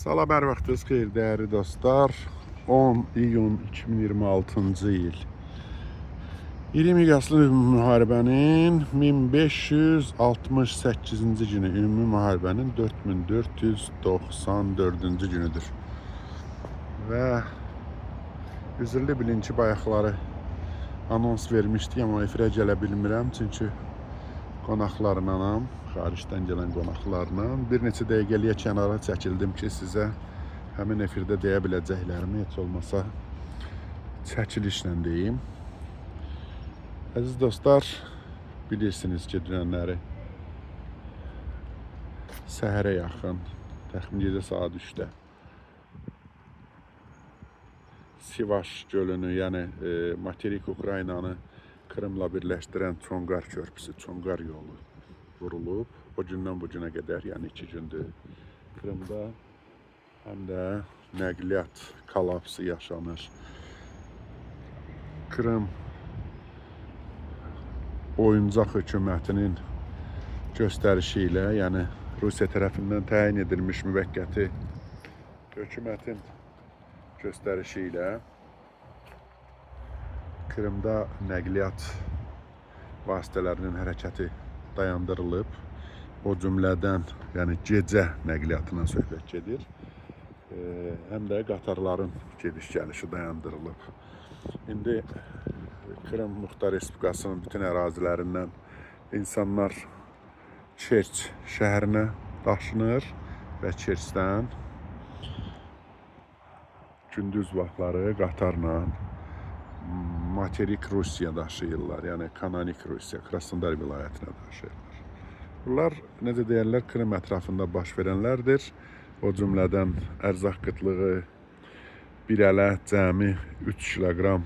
Salam, hər vaxtınız xeyir, dəyərli dostlar. 10 iyun 2026-cı il. 20 Miqyaslı müharibənin 1568-ci günü, ümumi müharibənin 4494-cü günüdür. Və üzrlü bilin ki, bayaqları anons vermişdik, amma efirə gələ bilmirəm, çünki qonaqlarınam, xaricdən gələn qonaqlarla bir neçə dəqiqəliyə kənara çəkildim ki, sizə həmin efirdə deyə biləcəklərimi heç olmasa çəkilişlə deyim. Əziz dostlar, bilirsiniz ki, dünənləri səhərə yaxın, təxmin gecə saat 3-də Sivas gölünü, yəni materik Ukraynanı Krımla birləşdirən Çonqar körpüsü, Çonqar yolu vurulub. O gündən bu günə qədər, yəni 2 gündür Krımda həm də nəqliyyat kollapsı yaşanır. Krım oyuncaq hökumətinin göstərişi ilə, yəni Rusiya tərəfindən təyin edilmiş müvəqqəti hökumətin göstərişi ilə Krımda nəqliyyat vasitələrinin hərəkəti dayandırılıb. O cümlədən, yəni gecə nəqliyyatından söhbət gedir. Həm də qatarların gediş-gəlişi dayandırılıb. İndi Krım Muxtar Respublikasının bütün ərazilərindən insanlar Kerç şəhərinə daşınır və Kerçdən gündüz vaxtları qatarla materik Rusiya daşıyırlar, yəni Kanonik Rusiya, Krasnodar vilayətinə daşıyırlar. Bunlar, necə deyərlər, Krım ətrafında baş verənlərdir. O cümlədən ərzaq qıtlığı, bir ələ cəmi 3 kiloqram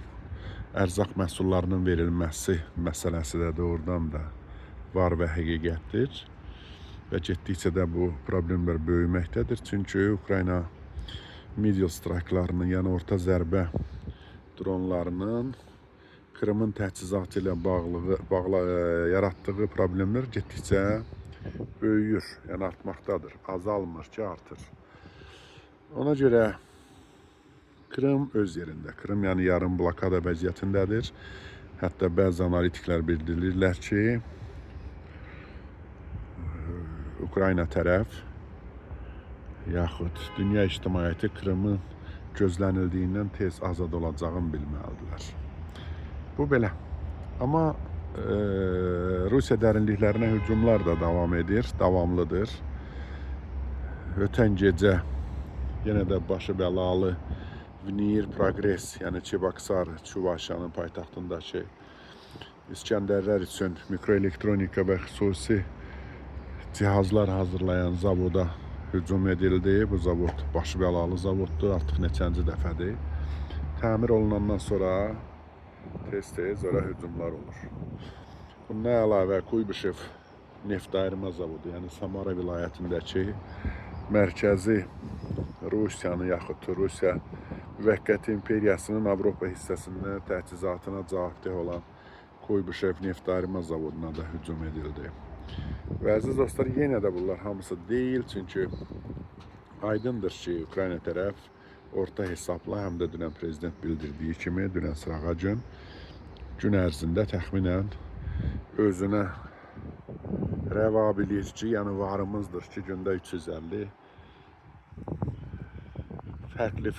ərzaq məhsullarının verilməsi məsələsi də doğrudan da var və həqiqətdir. Və getdikcə də bu problemlər böyüməkdədir. Çünki Ukrayna medial strike'larının, yəni orta zərbə dronlarının Krımın təchizatı ilə bağlı yaratdığı problemlər getdikcə böyüyür, yəni artmaqdadır. Azalmır ki, artır. Ona görə Krım öz yerində. Krım yəni yarım blokada vəziyyətindədir. Hətta bəzi analitiklər bildirirlər ki, Ukrayna tərəf yaxud dünya ictimaiyyəti Krımın gözlənildiyindən tez azad olacağını bilməlidirlər. Bu belə. Amma Rusiya dərinliklərinə hücumlar da davam edir, davamlıdır. Ötən gecə yenə də başı bəlalı Vnir Progress, yəni Çebaksar, Çuvaşanın paytaxtındakı İskəndərlər üçün mikroelektronika və xüsusi cihazlar hazırlayan zavoda hücum edildi. Bu zavod başı bəlalı zavoddur, artıq neçənci dəfədir. Təmir olunandan sonra tez-tez ora hücumlar olur. Bundan əlavə Kuybışev neft ayırma zavodu, yəni Samara vilayətindəki mərkəzi Rusiyanın yaxud Rusiya müvəqqəti imperiyasının Avropa hissəsində təchizatına cavabdeh olan Kuybışev neft ayırma zavoduna da hücum edildi. Və əziz dostlar, yenə də bunlar hamısı deyil, çünki aydındır ki, Ukrayna tərəf orta hesabla, həm də dünən prezident bildirdiyi kimi, dünən sırağa gün ərzində təxminən özünə rəva bilir ki, yəni varımızdır ki, gündə 350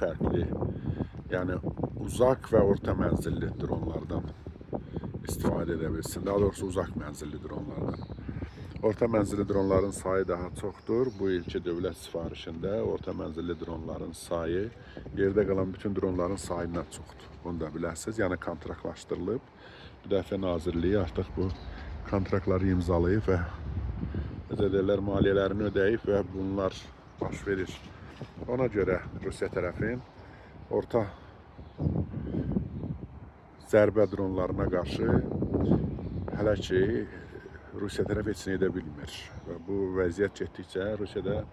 fərqli, yəni uzaq və orta mənzilli dronlardan istifadə edə bilsin. Daha doğrusu uzaq mənzilli dronlardan. Orta mənzilli dronların sayı daha çoxdur. Bu ilki dövlət sifarişində orta mənzilli dronların sayı yerdə qalan bütün dronların sayından çoxdur. Bunu da biləsiniz. Yəni kontraktlaşdırılıb. Bu dəfə Nazirliyi artıq bu kontraktları imzalayıb və necə deyirlər, maliyyələrini ödəyib və bunlar baş verir. Ona görə Rusiya tərəfin orta zərbə dronlarına qarşı hələ ki Rusiya tərəf heç nə edə bilmir. Və bu vəziyyət getdikcə Rusiyada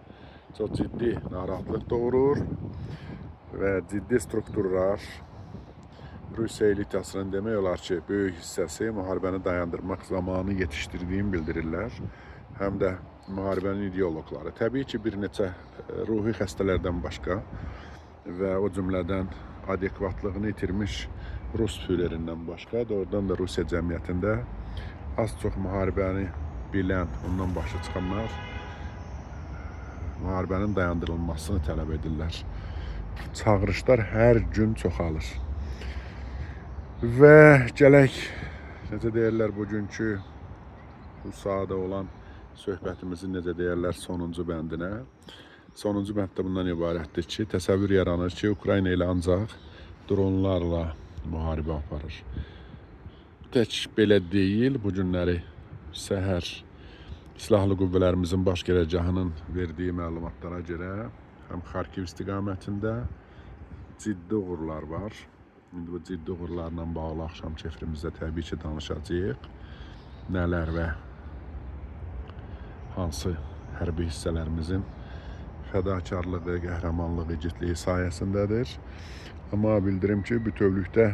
çox ciddi narahatlıq doğurur və ciddi strukturlar Rusiya elitasının demək olar ki, böyük hissəsi müharibəni dayandırmaq zamanı yetişdirdiyini bildirirlər. Həm də müharibənin ideoloqları. Təbii ki, bir neçə ruhi xəstələrdən başqa və o cümlədən adekvatlığını itirmiş Rus füylerindən başqa, doğrudan da Rusiya cəmiyyətində az-çox müharibəni bilən, ondan başa çıxanlar müharibənin dayandırılmasını tələb edirlər. Çağırışlar hər gün çoxalır. Və gələk, necə deyirlər, bugünkü bu sahada olan söhbətimizin, necə deyirlər, sonuncu bəndinə. Sonuncu bənd də bundan ibarətdir ki, təsəvvür yaranır ki, Ukrayna ilə ancaq dronlarla müharibə aparır. Tək belə deyil, bu günləri səhər Silahlı Qüvvələrimizin baş qərargahının verdiyi məlumatlara görə həm Xarkiv istiqamətində ciddi uğurlar var. İndi bu ciddi uğurlarla bağlı axşamki efirimizdə təbii ki, danışacağıq. Nələr və hansı hərbi hissələrimizin fədakarlığı, qəhrəmanlığı, igidliyi sayəsindədir. Amma bildirim ki, bütövlükdə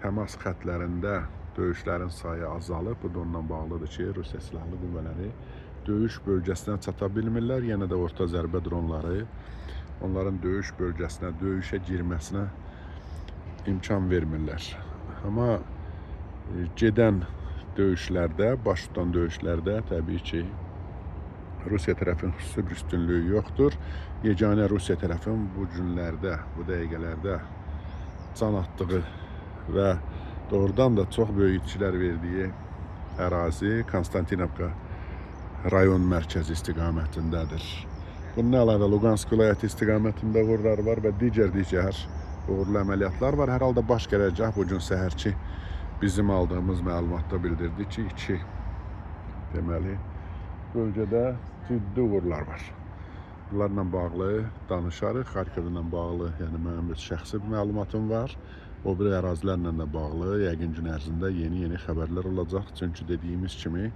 təmas xətlərində döyüşlərin sayı azalıb. Bu da onunla bağlıdır ki, Rusiya Silahlı Qüvvələri döyüş bölgəsinə çata bilmirlər. Yenə də orta zərbə dronları onların döyüş bölgəsinə, döyüşə girməsinə imkan vermirlər. Amma gedən döyüşlərdə, baş tutan döyüşlərdə təbii ki, Rusiya tərəfin xüsusi bir üstünlüyü yoxdur. Yeganə Rusiya tərəfin bu günlərdə, bu dəqiqələrdə can atdığı və doğrudan da çox böyük itkilər verdiyi ərazi Konstantinovka rayon mərkəzi istiqamətindədir. Bununla əlavə Luqansk vilayəti istiqamətində uğurlar var və digər uğurlu əməliyyatlar var. Hər halda baş qərargah bugün səhərki bizim aldığımız məlumatda bildirdi ki, deməli, bölgədə ciddi uğurlar var. Bunlarla bağlı danışarıq. Xarkivlə bağlı, yəni mənim öz şəxsi bir məlumatım var. O bir ərazilərlə də bağlı yəqin gün ərzində yeni xəbərlər olacaq. Çünki dediyimiz kimi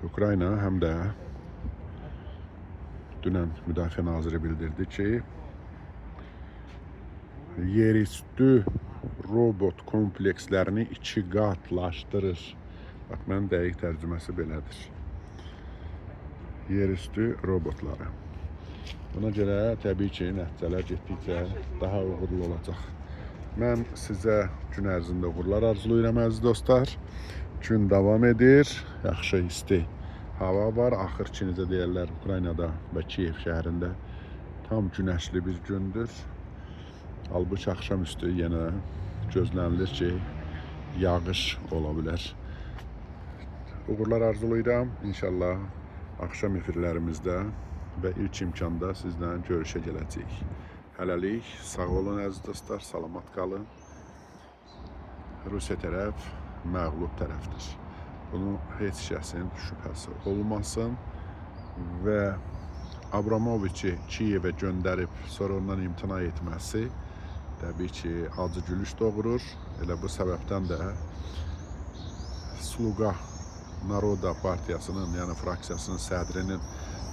Ukrayna həm də dünən Müdafiə Naziri bildirdi ki, yerüstü robot komplekslərini 2 qatlaşdırır. Bax, mənim dəqiq tərcüməsi belədir. Yerüstü robotları. Buna görə təbii ki, nəticələr getdikcə daha uğurlu olacaq. Mən sizə gün ərzində uğurlar arzulayıram, əziz dostlar. Gün davam edir, yaxşı isti hava var. Axır ki, necə deyirlər, Ukraynada və Kiyev şəhərində tam günəşli bir gündür. Halbuki axşamüstü yenə gözlənilir ki, yağış ola bilər. Uğurlar arzulayıram. İnşallah axşam efirlərimizdə və ilk imkanda sizlə görüşə gələcəyik. Hələlik sağ olun əziz dostlar, salamat qalın. Rusiya tərəf məğlub tərəfdir. Bunun heç kəsin şübhəsi olmasın və Abramoviçi Kiyevə göndərib sonra ondan imtina etməsi təbii ki, acı gülüş doğurur. Elə bu səbəbdən də Sluga Naroda partiyasının, yəni fraksiyasının sədrinin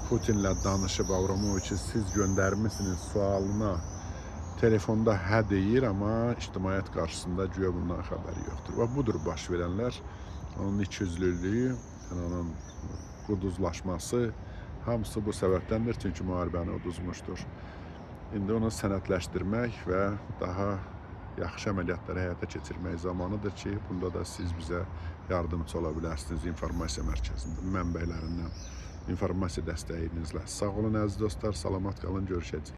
Putinlə danışıb Abramoviçi siz göndərmisiniz sualına telefonda hə deyir, amma ictimaiyyət qarşısında güya bundan xəbəri yoxdur. Və budur baş verənlər, onun ikiyüzlülüyü, onun quduzlaşması, hamısı bu səbəbdəndir, çünki müharibəni uduzmuşdur. İndi onu sənədləşdirmək və daha yaxşı əməliyyatları həyata keçirmək zamanıdır ki, bunda da siz bizə yardımcı ola bilərsiniz informasiya mərkəzində, mənbələrindən informasiya dəstəyinizlə. Sağ olun əziz dostlar, salamat qalın, görüşəcəyik.